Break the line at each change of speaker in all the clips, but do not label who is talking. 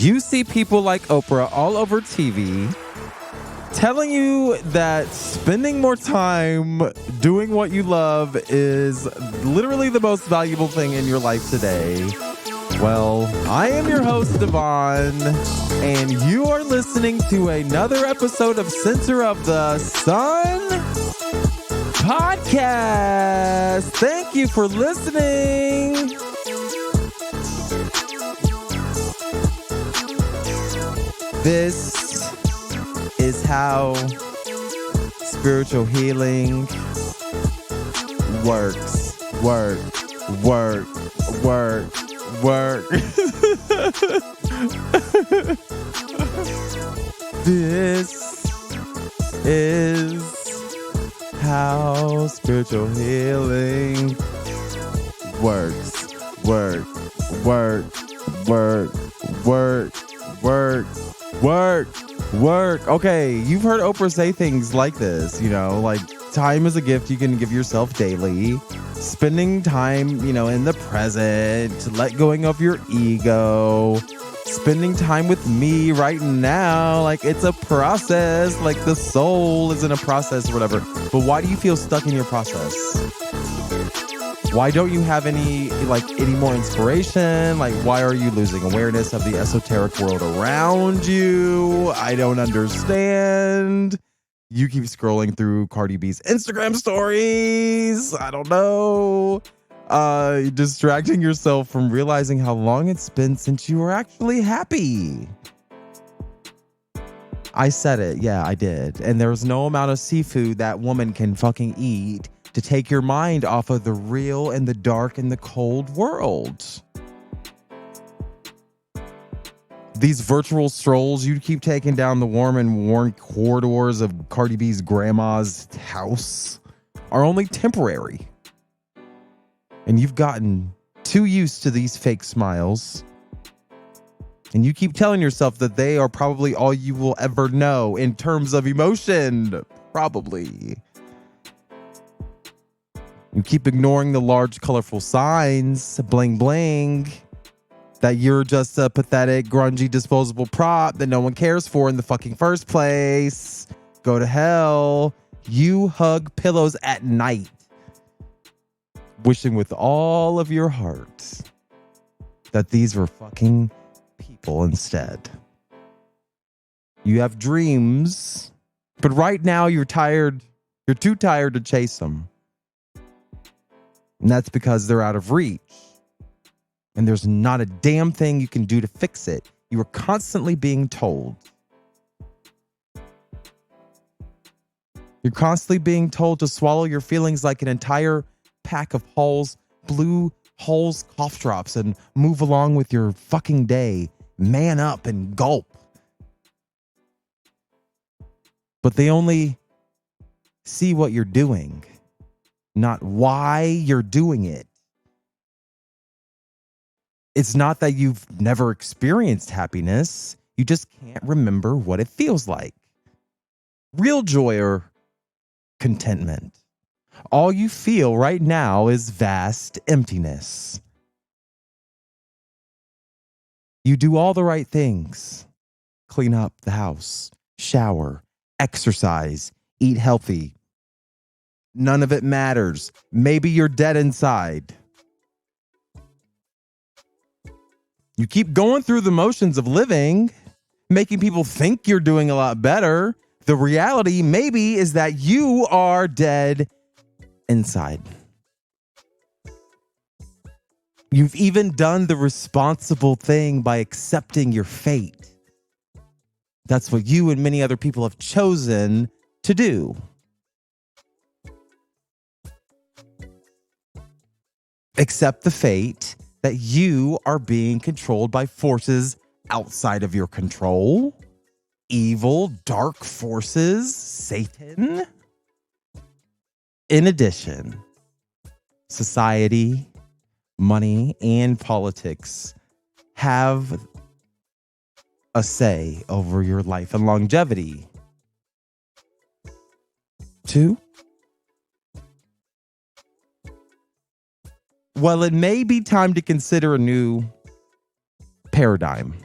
You see people like Oprah all over TV telling you that spending more time doing what you love is literally the most valuable thing in your life today. Well, I am your host, Devon, and you are listening to another episode of Center of the Sun podcast. Thank you for listening. This is how spiritual healing works. Work. This is how spiritual healing works. Work. Okay, you've heard Oprah say things like this, like time is a gift you can give yourself daily. Spending time, in the present, let going of your ego. Spending time with me right now, like it's a process, like the soul is in a process or whatever. But why do you feel stuck in your process? Why don't you have any more inspiration? Like, why are you losing awareness of the esoteric world around you? I don't understand. You keep scrolling through Cardi B's Instagram stories. I don't know. Distracting yourself from realizing how long it's been since you were actually happy. I said it. Yeah, I did. And there's no amount of seafood that woman can fucking eat to take your mind off of the real and the dark and the cold world. These virtual strolls you keep taking down the warm and worn corridors of Cardi B's grandma's house are only temporary. And you've gotten too used to these fake smiles. And you keep telling yourself that they are probably all you will ever know in terms of emotion. Probably. You keep ignoring the large, colorful signs, bling, bling, that you're just a pathetic, grungy, disposable prop that no one cares for in the fucking first place. Go to hell. You hug pillows at night, wishing with all of your heart that these were fucking people instead. You have dreams, but right now you're tired. You're too tired to chase them. And that's because they're out of reach. And there's not a damn thing you can do to fix it. You are constantly being told. You're constantly being told to swallow your feelings like an entire pack of Halls, blue Halls cough drops and move along with your fucking day. Man up and gulp. But they only see what you're doing, not why you're doing it. It's not that you've never experienced happiness. You just can't remember what it feels like. Real joy or contentment. All you feel right now is vast emptiness. You do all the right things. Clean up the house, shower, exercise, eat healthy. None of it matters. Maybe you're dead inside. You keep going through the motions of living, making people think you're doing a lot better. The reality maybe is that you are dead inside. You've even done the responsible thing by accepting your fate. That's what you and many other people have chosen to do. Accept the fate that you are being controlled by forces outside of your control. Evil, dark forces, Satan. In addition, society, money, and politics have a say over your life and longevity. 2, well, it may be time to consider a new paradigm.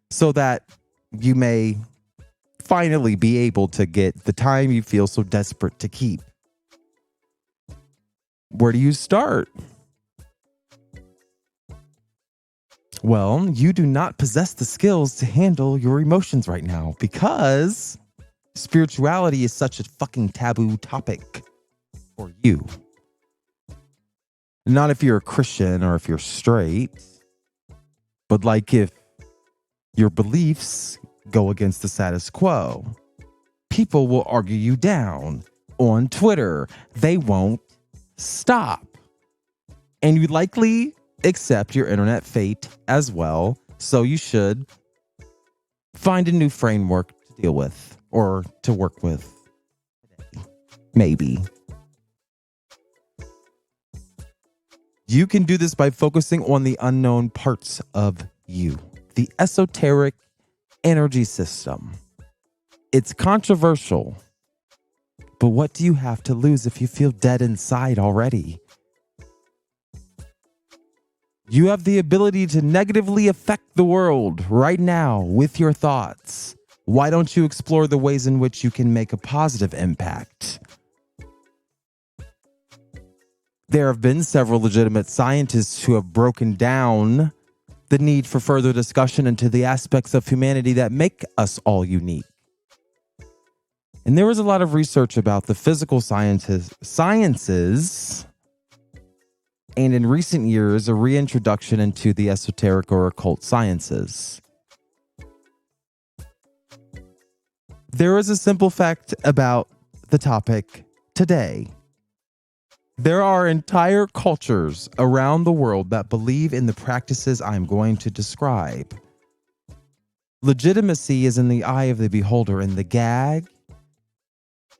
so that you may finally be able to get the time you feel so desperate to keep. Where do you start? Well, you do not possess the skills to handle your emotions right now because spirituality is such a fucking taboo topic for you. Not if you're a Christian or if you're straight, but like if your beliefs go against the status quo. People will argue you down on Twitter. They won't stop. And you likely accept your internet fate as well. So you should find a new framework to deal with or to work with. Maybe. You can do this by focusing on the unknown parts of you, the esoteric energy system. It's controversial, but what do you have to lose if you feel dead inside already? You have the ability to negatively affect the world right now with your thoughts. Why don't you explore the ways in which you can make a positive impact? There have been several legitimate scientists who have broken down the need for further discussion into the aspects of humanity that make us all unique. And there was a lot of research about the physical sciences, and in recent years, a reintroduction into the esoteric or occult sciences. There is a simple fact about the topic today. There are entire cultures around the world that believe in the practices I'm going to describe. Legitimacy is in the eye of the beholder, and the gag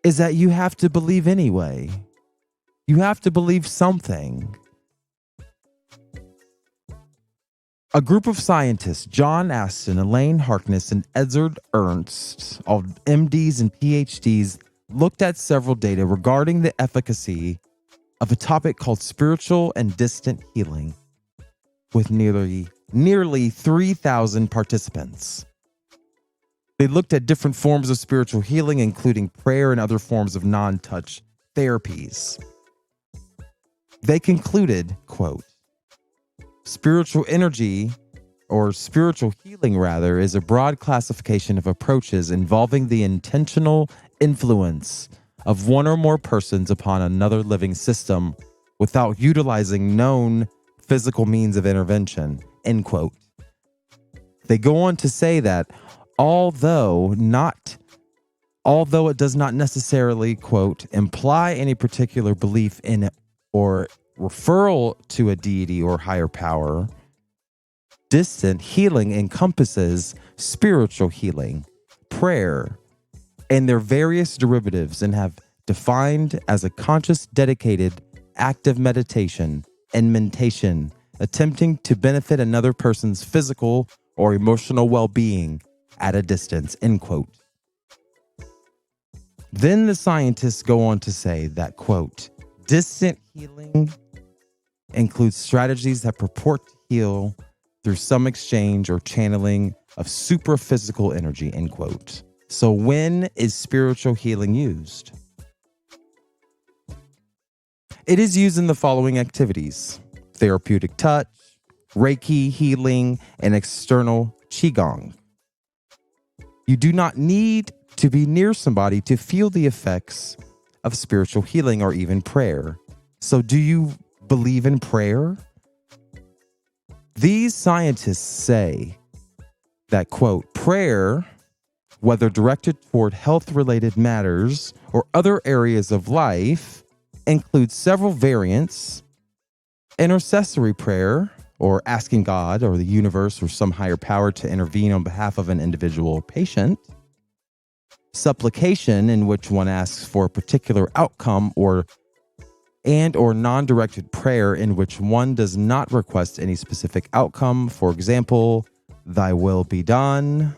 is that you have to believe anyway. You have to believe something. A group of scientists, John Aston, Elaine Harkness, and Edzard Ernst, all MDs and PhDs, looked at several data regarding the efficacy of a topic called spiritual and distant healing with nearly 3,000 participants. They looked at different forms of spiritual healing, including prayer and other forms of non-touch therapies. They concluded, quote, spiritual energy, or spiritual healing rather, is a broad classification of approaches involving the intentional influence of one or more persons upon another living system without utilizing known physical means of intervention, end quote. They go on to say that although it does not necessarily, quote, imply any particular belief in it or referral to a deity or higher power, distant healing encompasses spiritual healing, prayer, and their various derivatives, and have defined as a conscious, dedicated, active meditation and mentation attempting to benefit another person's physical or emotional well-being at a distance, end quote. Then the scientists go on to say that, quote, distant healing includes strategies that purport to heal through some exchange or channeling of supraphysical energy, end quote. So when is spiritual healing used? It is used in the following activities: therapeutic touch, Reiki healing, and external Qigong. You do not need to be near somebody to feel the effects of spiritual healing or even prayer. So do you believe in prayer? These scientists say that, quote, prayer, whether directed toward health-related matters or other areas of life, includes several variants: intercessory prayer, or asking God or the universe or some higher power to intervene on behalf of an individual patient; supplication, in which one asks for a particular outcome, or non-directed prayer, in which one does not request any specific outcome. For example, thy will be done.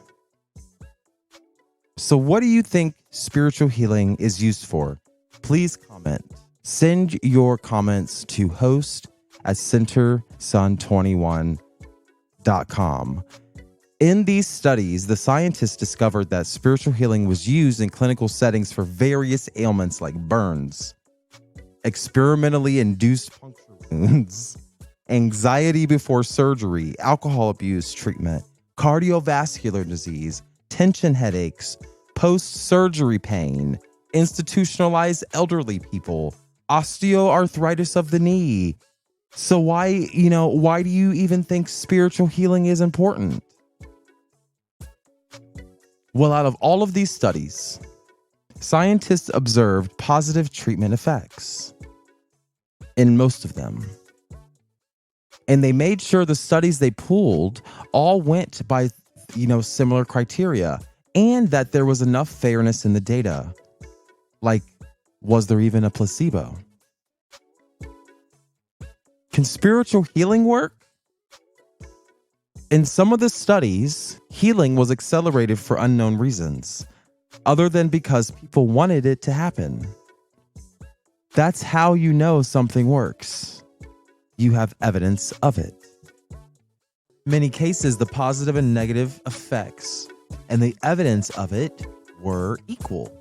So what do you think spiritual healing is used for? Please comment. Send your comments to host@centersun21.com. In these studies, the scientists discovered that spiritual healing was used in clinical settings for various ailments like burns, experimentally induced puncture wounds, anxiety before surgery, alcohol abuse treatment, cardiovascular disease, tension headaches, post-surgery pain, institutionalized elderly people, osteoarthritis of the knee. So why do you even think spiritual healing is important? Well, out of all of these studies, scientists observed positive treatment effects in most of them. And they made sure the studies they pooled all went by, similar criteria, and that there was enough fairness in the data. Like, was there even a placebo? Can spiritual healing work? In some of the studies, healing was accelerated for unknown reasons, other than because people wanted it to happen. That's how you know something works. You have evidence of it. In many cases, the positive and negative effects and the evidence of it were equal.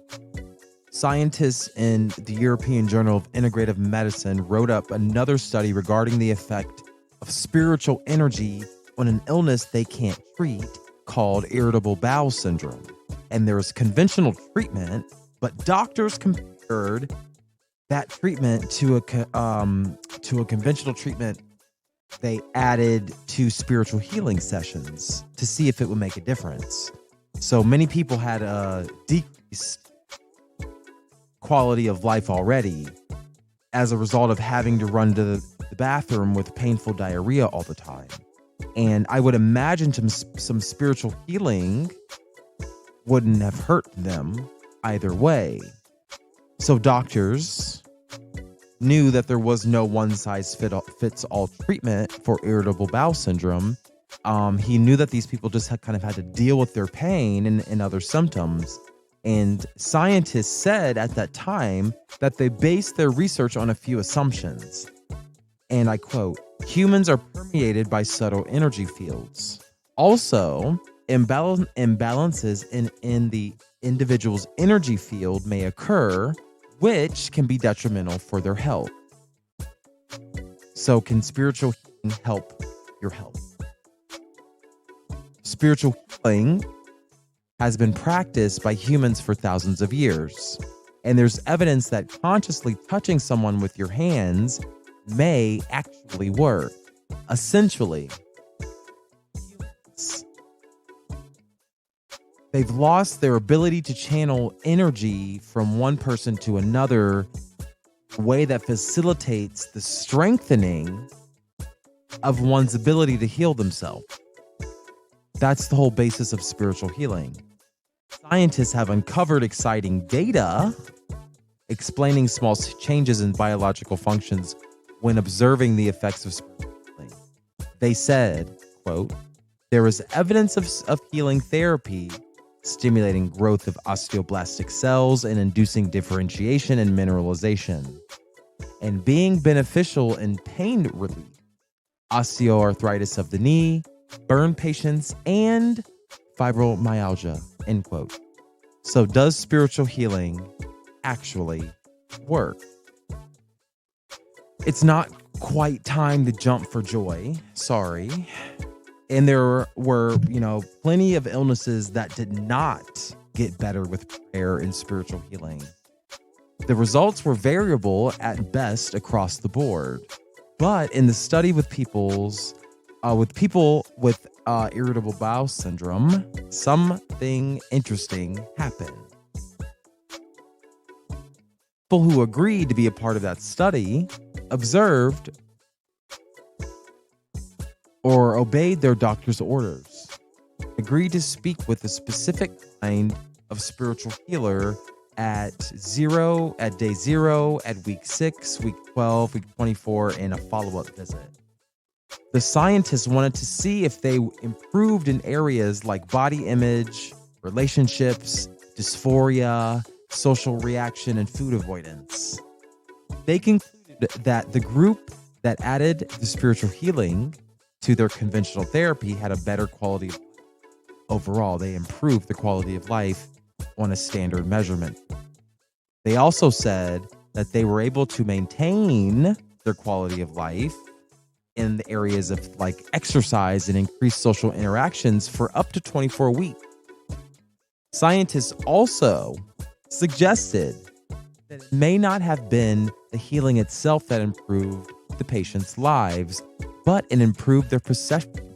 Scientists in the European Journal of Integrative Medicine wrote up another study regarding the effect of spiritual energy on an illness they can't treat called irritable bowel syndrome. And there's conventional treatment, but doctors compared that treatment to a conventional treatment they added to spiritual healing sessions to see if it would make a difference. So many people had a decreased quality of life already as a result of having to run to the bathroom with painful diarrhea all the time. And I would imagine some spiritual healing wouldn't have hurt them either way. So doctors knew that there was no one-size-fits-all treatment for irritable bowel syndrome. He knew that these people just had to deal with their pain and other symptoms. And scientists said at that time that they based their research on a few assumptions. And I quote, "Humans are permeated by subtle energy fields. Also, imbalances in the individual's energy field may occur, which can be detrimental for their health." So can spiritual healing help your health? Spiritual healing has been practiced by humans for thousands of years. And there's evidence that consciously touching someone with your hands may actually work. Essentially, they've lost their ability to channel energy from one person to another, a way that facilitates the strengthening of one's ability to heal themselves. That's the whole basis of spiritual healing. Scientists have uncovered exciting data explaining small changes in biological functions when observing the effects of spiritual healing. They said, quote, "There is evidence of healing therapy stimulating growth of osteoblastic cells and inducing differentiation and mineralization, and being beneficial in pain relief, osteoarthritis of the knee, burn patients, and fibromyalgia," end quote. So does spiritual healing actually work? It's not quite time to jump for joy. Sorry. And there were, plenty of illnesses that did not get better with prayer and spiritual healing. The results were variable at best across the board. But in the study with people with irritable bowel syndrome, something interesting happened. People who agreed to be a part of that study observed or obeyed their doctor's orders, agreed to speak with a specific kind of spiritual healer at day 0, at week 6, week 12, week 24, and a follow-up visit. The scientists wanted to see if they improved in areas like body image, relationships, dysphoria, social reaction, and food avoidance. They concluded that the group that added the spiritual healing to their conventional therapy had a better quality of life. overall, they improve the quality of life on a standard measurement. They also said that they were able to maintain their quality of life in the areas of like exercise and increased social interactions for up to 24 weeks. Scientists also suggested that it may not have been the healing itself that improved the patient's lives, but it improved their perception,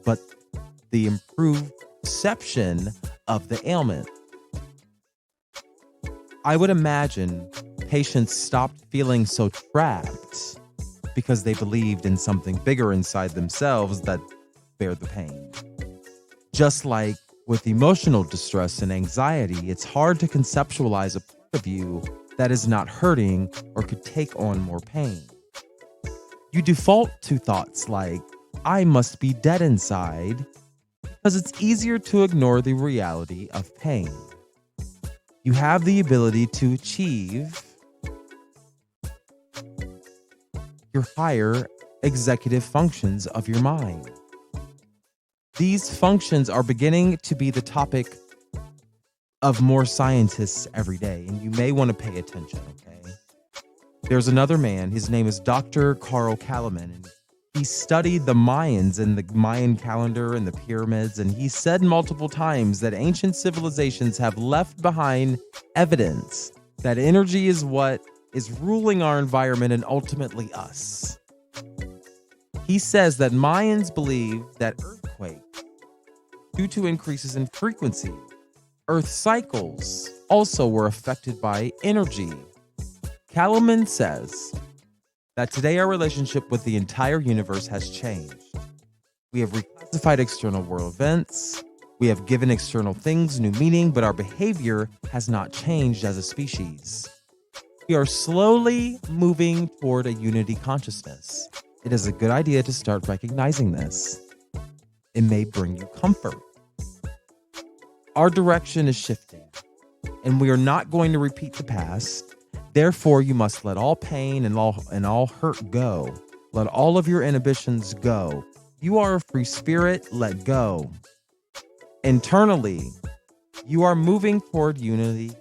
the improved perception of the ailment. I would imagine patients stopped feeling so trapped because they believed in something bigger inside themselves that bear the pain. Just like with emotional distress and anxiety, it's hard to conceptualize a part of you that is not hurting or could take on more pain. You default to thoughts like, I must be dead inside, because it's easier to ignore the reality of pain. You have the ability to achieve your higher executive functions of your mind. These functions are beginning to be the topic of more scientists every day, and you may want to pay attention, okay? There's another man, his name is Dr. Carl Kalaman, and he studied the Mayans and the Mayan calendar and the pyramids, and he said multiple times that ancient civilizations have left behind evidence that energy is what is ruling our environment and ultimately us. He says that Mayans believe that earthquakes, due to increases in frequency, earth cycles also were affected by energy. Kalaman says that today our relationship with the entire universe has changed. We have reclassified external world events. We have given external things new meaning, but our behavior has not changed as a species. We are slowly moving toward a unity consciousness. It is a good idea to start recognizing this. It may bring you comfort. Our direction is shifting, and we are not going to repeat the past. Therefore, you must let all pain and all hurt go. Let all of your inhibitions go. You are a free spirit. Let go. Internally, you are moving toward unity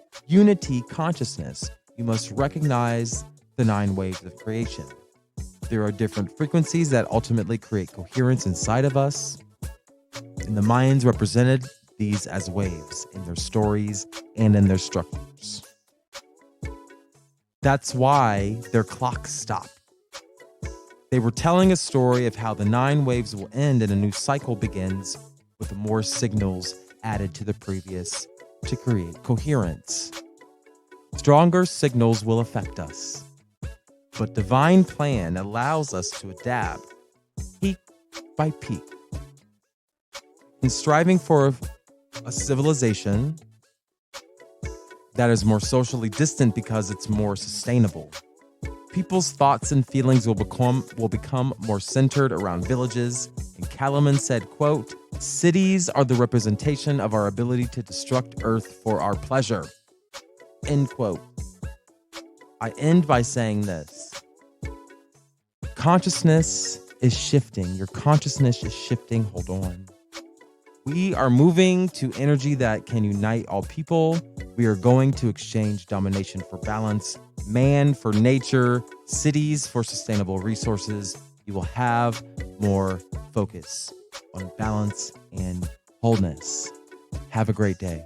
consciousness. You must recognize the 9 waves of creation. There are different frequencies that ultimately create coherence inside of us. And the Mayans represented these as waves in their stories and in their structures. That's why their clocks stopped. They were telling a story of how the 9 waves will end and a new cycle begins with more signals added to the previous to create coherence. Stronger signals will affect us, but divine plan allows us to adapt peak by peak. In striving for a civilization that is more socially distant because it's more sustainable. People's thoughts and feelings will become more centered around villages. And Kalaman said, quote, cities are the representation of our ability to destruct Earth for our pleasure. End quote. I end by saying this. Consciousness is shifting. Your consciousness is shifting. Hold on. We are moving to energy that can unite all people. We are going to exchange domination for balance, man for nature, cities for sustainable resources. You will have more focus on balance and wholeness. Have a great day.